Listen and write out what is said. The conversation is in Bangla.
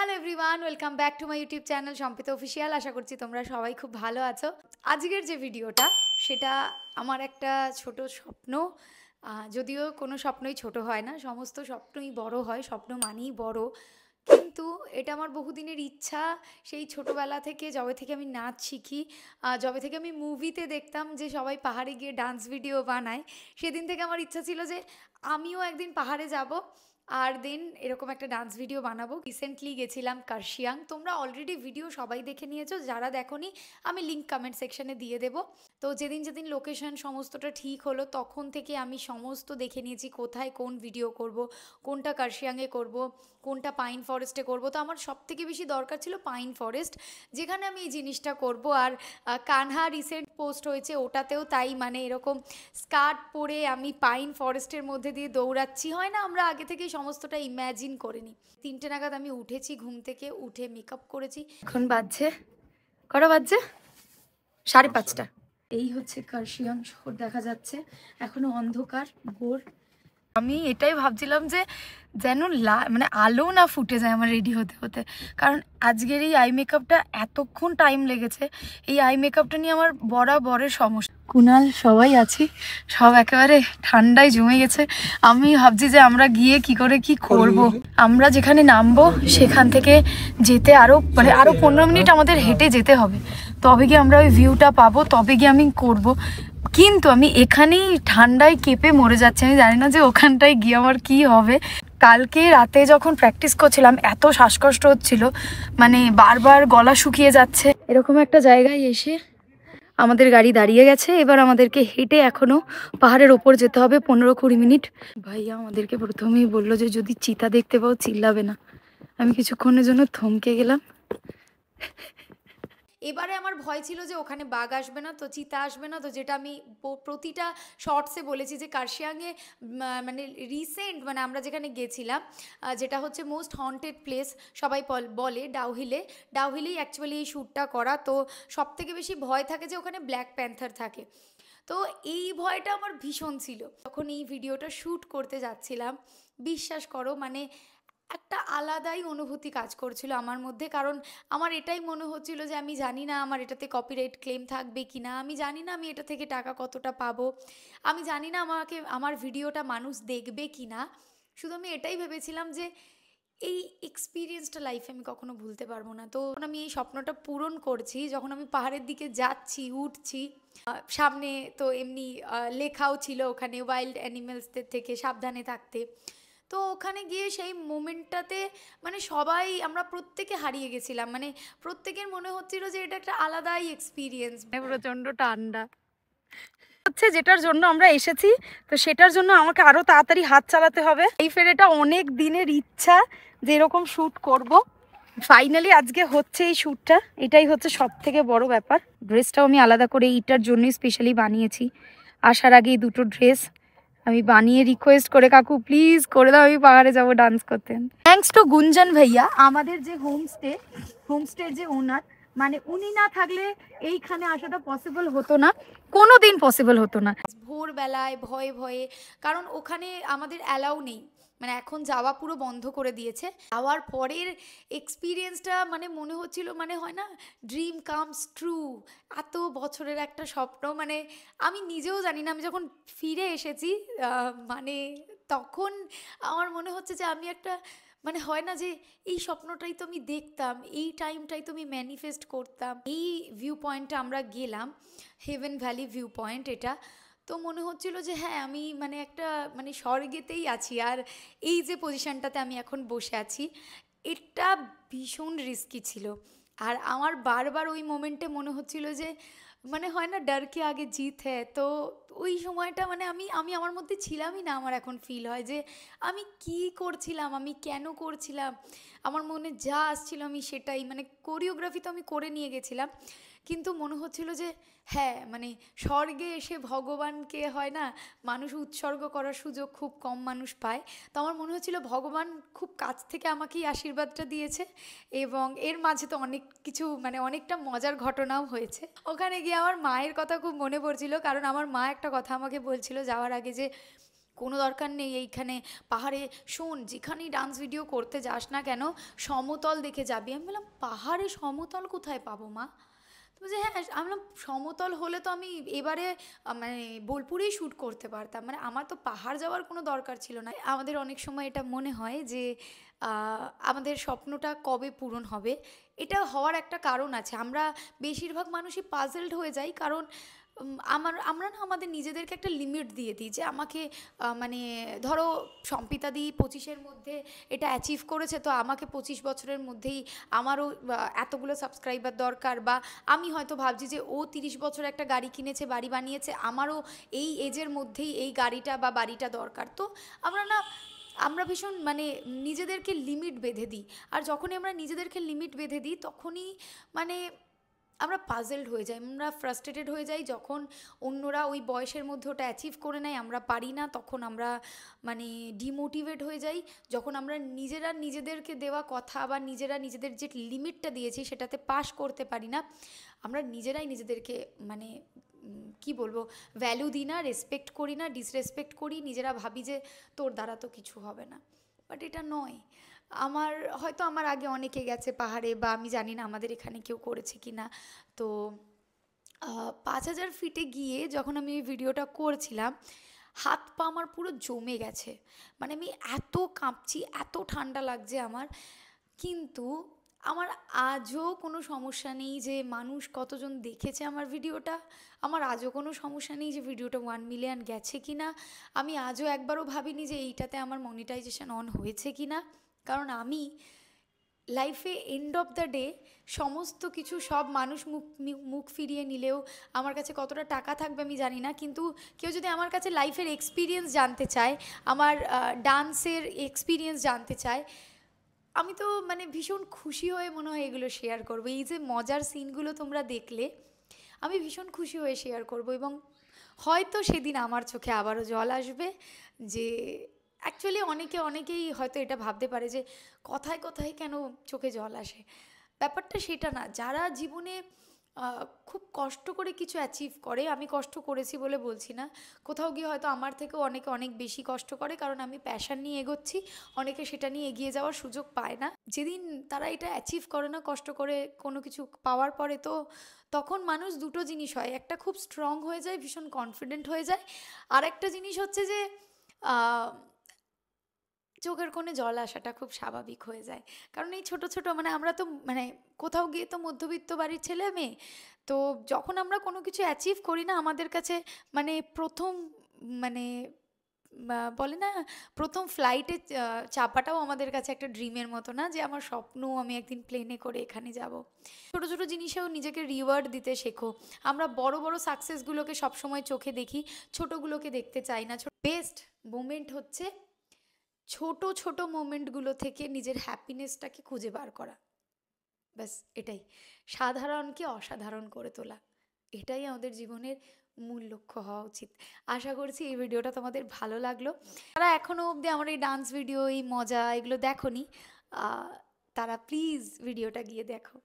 Hello everyone, welcome back to my YouTube channel Sampita official. আশা করছি তোমরা সবাই খুব ভালো আছো। আজকের যে ভিডিওটা সেটা আমার একটা ছোট স্বপ্ন। যদিও কোনো স্বপ্নই ছোট হয় না, সমস্ত স্বপ্নই বড় হয়, স্বপ্ন মানেই বড়। কিন্তু এটা আমার বহুদিনের ইচ্ছা। সেই ছোটোবেলা থেকে, যবে থেকে আমি নাচ শিখি, যবে থেকে আমি মুভিতে দেখতাম যে সবাই পাহাড়ে গিয়ে ডান্স ভিডিও বানায়, সেদিন থেকে আমার ইচ্ছা ছিল যে আমিও একদিন পাহাড়ে যাব আর দেন এরকম একটা ডান্স ভিডিও বানাবো। রিসেন্টলি গেছিলাম কার্শিয়াং। তোমরা অলরেডি ভিডিও সবাই দেখে নিয়েছো, যারা দেখোনি আমি লিঙ্ক কমেন্ট সেকশনে দিয়ে দেবো। তো যেদিন যেদিন লোকেশন সমস্তটা ঠিক হলো তখন থেকে আমি সমস্ত দেখে নিয়েছি কোথায় কোন ভিডিও করব, কোনটা কার্শিয়াংয়ে করব, কোনটা পাইন ফরেস্টে করব। তো আমার সব থেকে বেশি দরকার ছিল পাইন ফরেস্ট, যেখানে আমি এই জিনিসটা করব। আর কানহা রিসেন্ট পোস্ট হয়েছে, ওটাতেও তাই, মানে এরকম স্কার্ট পরে আমি পাইন ফরেস্টের মধ্যে দিয়ে দৌড়াচ্ছি। হয় না, আমরা আগে থেকেই সমস্তটা ইম্যাজিন করে নিই। 3টে নাগাদ আমি উঠেছি ঘুম থেকে, উঠে মেকআপ করেছি। এখন বাজছে কটা বাজছে? 5:30। এই হচ্ছে কার্শিয়াং শহর দেখা যাচ্ছে, এখনো অন্ধকার ভোর। আমি এটাই ভাবছিলাম যে যেন মানে আলো না ফুটে যায় আমার রেডি হতে হতে, কারণ আজকের এই আই মেকআপটা এতক্ষণ টাইম লেগেছে। এই আই মেকআপটা নিয়ে আমার বরাবরের সমস্যা। কুনাল সবাই আছি, সব একেবারে ঠান্ডায় জমে গেছে। আমি ভাবছি যে আমরা গিয়ে কি করে কি করব। আমরা যেখানে নামবো সেখান থেকে যেতে আরো 15 মিনিট আমাদের হেঁটে যেতে হবে, তবে গিয়ে আমরা ওই ভিউটা পাবো, তবে গিয়ে আমি করব। কিন্তু আমি এখানেই ঠান্ডায় কেঁপে মরে যাচ্ছি, আমি জানি না যে ওখানটায় গিয়ে আমার কি হবে। কালকে রাতে যখন প্র্যাকটিস করছিলাম এত শ্বাসকষ্ট হচ্ছিল, মানে বারবার গলা শুকিয়ে যাচ্ছে। এরকম একটা জায়গায় এসে আমাদের গাড়ি দাঁড়িয়ে গেছে, এবার আমাদেরকে হেঁটে এখনো পাহাড়ের ওপর যেতে হবে 15-20 মিনিট। ভাইয়া আমাদেরকে প্রথমেই বললো যে যদি চিতা দেখতে পাও চিল্লাবে না। আমি কিছুক্ষণের জন্য থমকে গেলাম। এবারে আমার ভয় ছিল যে ওখানে বাঘ আসবে না তো, চিতা আসবে না তো, যেটা আমি প্রতিটা শর্টসে বলেছি যে কার্শিয়াংয়ে মানে রিসেন্ট, মানে আমরা যেখানে গেছিলাম যেটা হচ্ছে মোস্ট হন্টেড প্লেস সবাই বলে, ডাউহিলেই অ্যাকচুয়ালি এই শ্যুটটা করা। তো সব থেকে বেশি ভয় থাকে যে ওখানে ব্ল্যাক প্যান্থার থাকে। তো এই ভয়টা আমার ভীষণ ছিল যখন এই ভিডিওটা শ্যুট করতে যাচ্ছিলাম। বিশ্বাস করো, মানে একটা আলাদাই অনুভূতি কাজ করছিল আমার মধ্যে, কারণ আমার এটাই মনে হচ্ছিল যে আমি জানি না আমার এটাতে কপিরাইট ক্লেম থাকবে কি না, আমি জানি না আমি এটা থেকে টাকা কতটা পাবো, আমি জানি না আমার ভিডিওটা মানুষ দেখবে কি না। শুধু আমি এটাই ভেবেছিলাম যে এই এক্সপিরিয়েন্সটা লাইফে আমি কখনো ভুলতে পারবো না। তো আমি এই স্বপ্নটা পূরণ করছি যখন আমি পাহাড়ের দিকে যাচ্ছি, উঠছি। সামনে তো এমনি লেখাও ছিল ওখানে ওয়াইল্ড অ্যানিমেলসদের থেকে সাবধানে থাকতে। তো ওখানে গিয়ে সেই মোমেন্টটাতে মানে সবাই আমরা প্রত্যেকে হারিয়ে গেছিলাম, মানে প্রত্যেকের মনে হচ্ছিল যে এটা একটা আলাদাই এক্সপিরিয়েন্স। প্রচণ্ড ঠান্ডা হচ্ছে, যেটার জন্য আমরা এসেছি, তো সেটার জন্য আমাকে আরো তাড়াতাড়ি হাত চালাতে হবে। এই ফের এটা অনেক দিনের ইচ্ছা যে এরকম শ্যুট করব, ফাইনালি আজকে হচ্ছে এই শ্যুটটা। এটাই হচ্ছে সব থেকে বড় ব্যাপার। ড্রেসটাও আমি আলাদা করে এইটার জন্যই স্পেশালি বানিয়েছি। আসার আগে এই দুটো ড্রেস আমি বানিয়ে রিকোয়েস্ট করে, কাকু প্লিজ করে দাও, আমি পাহাড়ে যাবো ডান্স করতে। থ্যাঙ্কস টু গুঞ্জন ভাইয়া, আমাদের যে হোমস্টের যে ওনার, মানে উনি না থাকলে এইখানে আসাটা পসিবল হতো না, কোনো দিন পসিবল হতো না। ভোরবেলায় ভয়ে ভয়ে, কারণ ওখানে আমাদের অ্যালাউ নেই, মানে এখন যাওয়া পুরো বন্ধ করে দিয়েছে। যাওয়ার পরের এক্সপিরিয়েন্সটা মানে মনে হচ্ছিল, মানে হয় না ড্রিম কামস ট্রু, এত বছরের একটা স্বপ্ন। মানে আমি নিজেও জানি না, আমি যখন ফিরে এসেছি মানে তখন আমার মনে হচ্ছে যে আমি একটা, মানে হয় না যে এই স্বপ্নটাই তো আমি দেখতাম, এই টাইমটাই তো আমি ম্যানিফেস্ট করতাম। এই ভিউ পয়েন্টটা আমরা গেলাম, হেভেন ভ্যালি ভিউ পয়েন্ট এটা। তো মনে হচ্ছিল যে হ্যাঁ আমি মানে একটা মানে স্বর্গেতেই আছি। আর এই যে পজিশনটাতে আমি এখন বসে আছি, এটা ভীষণ রিস্কি ছিল। আর আমার বারবার ওই মোমেন্টে মনে হচ্ছিল যে মানে হয় না ডর কে আগে জিত হ্যায়, তো ওই সময়টা মানে আমি আমি আমার মধ্যে ছিলামই না। আমার এখন ফিল হয় যে আমি কি করছিলাম, আমি কেন করছিলাম, আমার মনে যা আসছিল আমি সেটাই, মানে কোরিওগ্রাফি তো আমি করে নিয়ে গেছিলাম, কিন্তু মনে হচ্ছিল যে হ্যাঁ মানে স্বর্গে এসে ভগবানকে, হয় না মানুষ উৎসর্গ করার সুযোগ খুব কম মানুষ পায়, তো আমার মনে হচ্ছিল ভগবান খুব কাছ থেকে আমাকেই আশীর্বাদটা দিয়েছে। এবং এর মাঝে তো অনেক কিছু মানে অনেকটা মজার ঘটনাও হয়েছে। ওখানে গিয়ে আমার মায়ের কথা খুব মনে পড়ছিল, কারণ আমার মা একটা কথা আমাকে বলছিল যাওয়ার আগে যে কোনো দরকার নেই এইখানে পাহাড়ে, শোন যেখানেই ডান্স ভিডিও করতে যাস না কেন সমতল দেখে যাবি। আমি বললাম পাহাড়ে সমতল কোথায় পাবো মা? তো বলছে হ্যাঁ, আমি বললাম সমতল হলে তো আমি এবারে মানে বোলপুরেই শ্যুট করতে পারতাম, মানে আমার তো পাহাড় যাওয়ার কোনো দরকার ছিল না। আমাদের অনেক সময় এটা মনে হয় যে আমাদের স্বপ্নটা কবে পূরণ হবে। এটা হওয়ার একটা কারণ আছে, আমরা বেশিরভাগ মানুষই পাজলড হয়ে যাই, কারণ আমরা না আমাদের নিজেদেরকে একটা লিমিট দিয়ে দিই যে আমাকে মানে ধরো সম্পিতাদি 25-এর মধ্যে এটা অ্যাচিভ করেছে, তো আমাকে 25 বছরের মধ্যেই আমারও এতগুলো সাবস্ক্রাইবার দরকার, বা আমি হয়তো ভাবছি যে ও 30 বছর একটা গাড়ি কিনেছে, বাড়ি বানিয়েছে, আমারও এই এজের মধ্যেই এই গাড়িটা বা বাড়িটা দরকার। তো আমরা ভীষণ মানে নিজেদেরকে লিমিট বেঁধে দিই। আর যখনই আমরা নিজেদেরকে লিমিট বেঁধে দিই তখনই মানে আমরা পাজলড হয়ে যাই, আমরা ফ্রাস্ট্রেটেড হয়ে যাই। যখন অন্যরা ওই বয়সের মধ্যে ওটা অ্যাচিভ করে নেয়, আমরা পারি না, তখন আমরা মানে ডিমোটিভেট হয়ে যাই। যখন আমরা নিজেরা নিজেদেরকে দেওয়া কথা বা নিজেরা নিজেদের যে লিমিটটা দিয়েছি সেটাতে পাস করতে পারি না, আমরা নিজেরাই নিজেদেরকে মানে কি বলবো, ভ্যালু দিই না, রেসপেক্ট করি না, ডিসরেসপেক্ট করি, নিজেরা ভাবি যে তোর দ্বারা তো কিছু হবে না। বাট এটা নয়। হয়তো আমার আগে অনেকে গেছে পাহাড়ে, বা আমি জানি না আমাদের এখানে কেউ করেছে কি না। তো 5000 ফিটে গিয়ে যখন আমি এই ভিডিওটা করছিলাম, হাত পা আমার পুরো জমে গেছে, মানে আমি এত কাঁপছি, এত ঠান্ডা লাগছে আমার। কিন্তু আমার আজও কোনো সমস্যা নেই যে মানুষ কতজন দেখেছে আমার ভিডিওটা, আমার আজও কোনো সমস্যা নেই যে ভিডিওটা 1 মিলিয়ন গেছে কি না, আমি আজও একবারও ভাবিনি যে এইটাতে আমার মনিটাইজেশন অন হয়েছে কি না। কারণ আমি লাইফে এন্ড অফ দ্য ডে সমস্ত কিছু, সব মানুষ মুখ ফিরিয়ে নিলেও আমার কাছে কতটা টাকা থাকবে আমি জানি না, কিন্তু কেউ যদি আমার কাছে লাইফের এক্সপিরিয়েন্স জানতে চায়, আমার ডান্সের এক্সপিরিয়েন্স জানতে চায়, আমি তো মানে ভীষণ খুশি হয়ে মনে হয় এগুলো শেয়ার করবো। এই যে মজার সিনগুলো তোমরা দেখলে, আমি ভীষণ খুশি হয়ে শেয়ার করব, এবং হয়তো সেদিন আমার চোখে আবারও জল আসবে। যে অ্যাকচুয়ালি অনেকেই হয়তো এটা ভাবতে পারে যে কথায় কথায় কেন চোখে জল আসে। ব্যাপারটা সেটা না। যারা জীবনে খুব কষ্ট করে কিছু অ্যাচিভ করে, আমি কষ্ট করেছি বলে বলছি না, কোথাও গিয়ে হয়তো আমার থেকেও অনেকে অনেক বেশি কষ্ট করে, কারণ আমি প্যাশন নিয়ে এগোচ্ছি, অনেকে সেটা নিয়ে এগিয়ে যাওয়ার সুযোগ পায় না। যেদিন তারা এটা অ্যাচিভ করে না কষ্ট করে কোনো কিছু পাওয়ার পরে, তো তখন মানুষ দুটো জিনিস হয়, একটা খুব স্ট্রং হয়ে যায়, ভীষণ কনফিডেন্ট হয়ে যায়, আর একটা জিনিস হচ্ছে যে চোখের কোণে জল আসাটা খুব স্বাভাবিক হয়ে যায়। কারণ এই ছোট ছোট মানে আমরা তো মানে কোথাও গিয়ে তো মধ্যবিত্ত বাড়ির ছেলে মেয়ে, তো যখন আমরা কোনো কিছু অ্যাচিভ করি না, আমাদের কাছে মানে প্রথম মানে বলে না, প্রথম ফ্লাইটে চাপাটাও আমাদের কাছে একটা ড্রিমের মতো, না যে আমার স্বপ্ন আমি একদিন প্লেনে করে এখানে যাব। ছোট ছোট জিনিসেও নিজেকে রিওয়ার্ড দিতে শেখো। আমরা বড় বড় সাকসেসগুলোকে সবসময় চোখে দেখি, ছোটোগুলোকে দেখতে চাই না। বেস্ট মোমেন্ট হচ্ছে ছোট ছোট মোমেন্টগুলো থেকে নিজের হ্যাপিনেসটাকে খুঁজে বার করা, ব্যাস এটাই। সাধারণকে অসাধারণ করে তোলা, এটাই আমাদের জীবনের মূল লক্ষ্য হওয়া উচিত। আশা করছি এই ভিডিওটা তোমাদের ভালো লাগলো। তারা এখনও অবধি আমার এই ডান্স ভিডিও, এই মজা এগুলো দেখোনি, তারা প্লিজ ভিডিওটা গিয়ে দেখো।